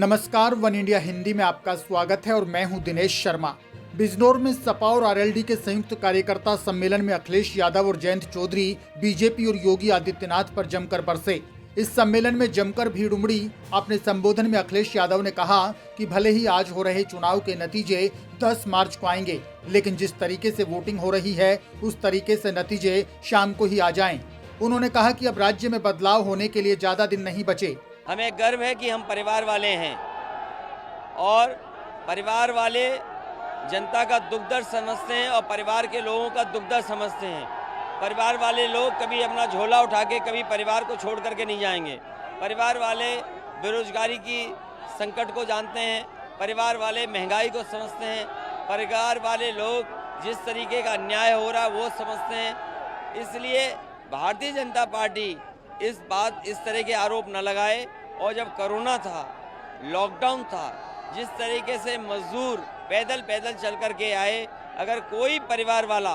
नमस्कार, one India Hindi में आपका स्वागत है और मैं हूं दिनेश शर्मा। बिजनौर में सपा और आरएलडी के संयुक्त कार्यकर्ता सम्मेलन में अखिलेश यादव और जयंत चौधरी बीजेपी और योगी आदित्यनाथ पर जमकर बरसे। इस सम्मेलन में जमकर भीड़ उमड़ी। अपने संबोधन में अखिलेश यादव ने कहा कि भले ही आज हो रहे चुनाव के नतीजे 10 मार्च को आएंगे, लेकिन जिस तरीके से वोटिंग हो रही है उस तरीके से नतीजे शाम को ही आ जाएं। उन्होंने कहा कि अब राज्य में बदलाव होने के लिए ज्यादा दिन नहीं बचे। हमें गर्व है कि हम परिवार वाले हैं और परिवार वाले जनता का दुख दर्द समझते हैं और परिवार के लोगों का दुख दर्द समझते हैं। परिवार वाले लोग कभी अपना झोला उठा के कभी परिवार को छोड़ करके नहीं जाएंगे। परिवार वाले बेरोजगारी की संकट को जानते हैं, परिवार वाले महंगाई को समझते हैं, परिवार वाले लोग जिस तरीके का अन्याय हो रहा है वो समझते हैं। इसलिए भारतीय जनता पार्टी इस तरह के आरोप न लगाए। और जब कोरोना था, लॉकडाउन था, जिस तरीके से मजदूर पैदल चल कर के आए, अगर कोई परिवार वाला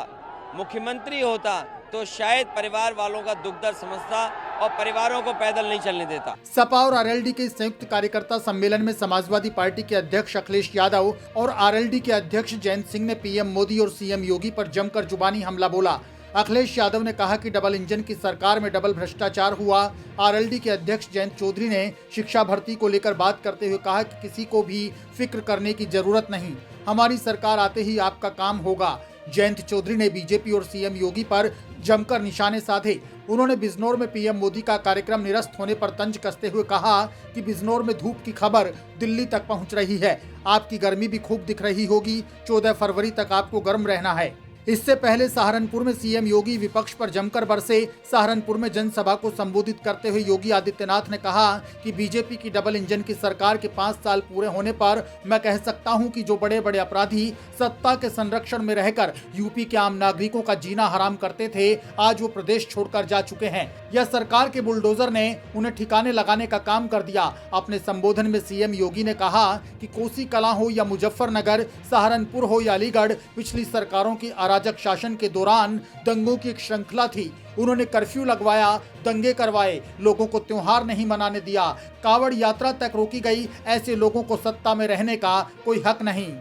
मुख्यमंत्री होता तो शायद परिवार वालों का दुख दर्द समझता और परिवारों को पैदल नहीं चलने देता। सपा और आरएलडी के संयुक्त कार्यकर्ता सम्मेलन में समाजवादी पार्टी के अध्यक्ष अखिलेश यादव और आरएलडी के अध्यक्ष जयंत सिंह ने पीएम मोदी और सीएम योगी पर जमकर जुबानी हमला बोला। अखिलेश यादव ने कहा कि डबल इंजन की सरकार में डबल भ्रष्टाचार हुआ। आरएलडी के अध्यक्ष जयंत चौधरी ने शिक्षा भर्ती को लेकर बात करते हुए कहा कि किसी को भी फिक्र करने की जरूरत नहीं, हमारी सरकार आते ही आपका काम होगा। जयंत चौधरी ने बीजेपी और सीएम योगी पर जमकर निशाने साधे। उन्होंने बिजनौर में पीएम मोदी का कार्यक्रम निरस्त होने पर तंज कसते हुए कहा कि बिजनौर में धूप की खबर दिल्ली तक पहुंच रही है, आपकी गर्मी भी खूब दिख रही होगी, 14 फरवरी तक आपको गर्म रहना है। इससे पहले सहारनपुर में सीएम योगी विपक्ष पर जमकर बरसे। सहारनपुर में जनसभा को संबोधित करते हुए योगी आदित्यनाथ ने कहा कि बीजेपी की डबल इंजन की सरकार के 5 साल पूरे होने पर मैं कह सकता हूं कि जो बड़े बड़े अपराधी सत्ता के संरक्षण में रहकर यूपी के आम नागरिकों का जीना हराम करते थे, आज वो प्रदेश छोड़कर जा चुके हैं। यह सरकार के बुलडोजर ने उन्हें ठिकाने लगाने का काम कर दिया। अपने संबोधन में सीएम योगी ने कहा कि कोसी कलां हो या मुजफ्फरनगर, सहारनपुर हो या अलीगढ़, पिछली सरकारों की अराजक शासन के दौरान दंगों की एक श्रृंखला थी। उन्होंने कर्फ्यू लगवाया, दंगे करवाए, लोगों को त्योहार नहीं मनाने दिया, कावड़ यात्रा तक रोकी गई। ऐसे लोगों को सत्ता में रहने का कोई हक नहीं।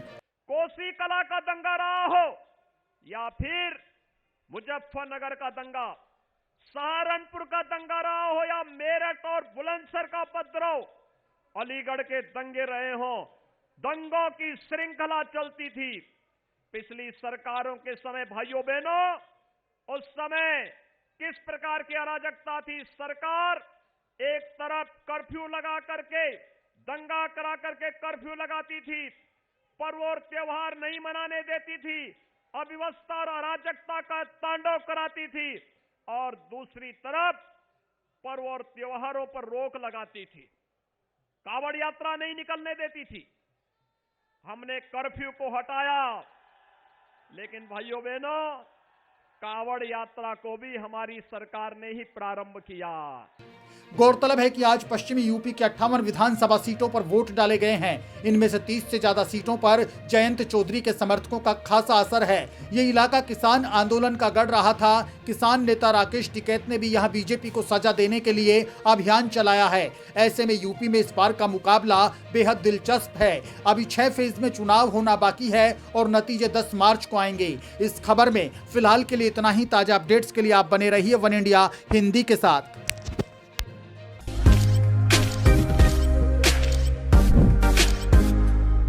कोसी कला का दंगा रहा हो या फिर मुजफ्फरनगर का दंगा, सहारनपुर का दंगा रहा हो या मेरठ और बुलंदशहर का उपद्रव, अलीगढ़ के दंगे रहे हो, दंगों की श्रृंखला चलती थी। पिछली सरकारों के समय भाइयों बहनों, उस समय किस प्रकार की अराजकता थी। सरकार एक तरफ कर्फ्यू लगा करके, दंगा करा करके कर्फ्यू लगाती थी, पर्व और त्योहार नहीं मनाने देती थी, अव्यवस्था और अराजकता का तांडव कराती थी, और दूसरी तरफ पर्व और त्योहारों पर रोक लगाती थी, कावड़ यात्रा नहीं निकलने देती थी। हमने कर्फ्यू को हटाया, लेकिन भाइयों बहनों, कावड़ यात्रा को भी हमारी सरकार ने ही प्रारंभ किया। गौरतलब है कि आज पश्चिमी यूपी के 58 विधानसभा सीटों पर वोट डाले गए हैं। इनमें से 30 से ज्यादा सीटों पर जयंत चौधरी के समर्थकों का खासा असर है। ये इलाका किसान आंदोलन का गढ़ रहा था। किसान नेता राकेश टिकैत ने भी यहाँ बीजेपी को सजा देने के लिए अभियान चलाया है। ऐसे में यूपी में इस बार का मुकाबला बेहद दिलचस्प है। अभी 6 फेज में चुनाव होना बाकी है और नतीजे 10 मार्च को आएंगे। इस खबर में फिलहाल के लिए इतना ही। ताजा अपडेट्स के लिए आप बने रहिए वन इंडिया हिंदी के साथ।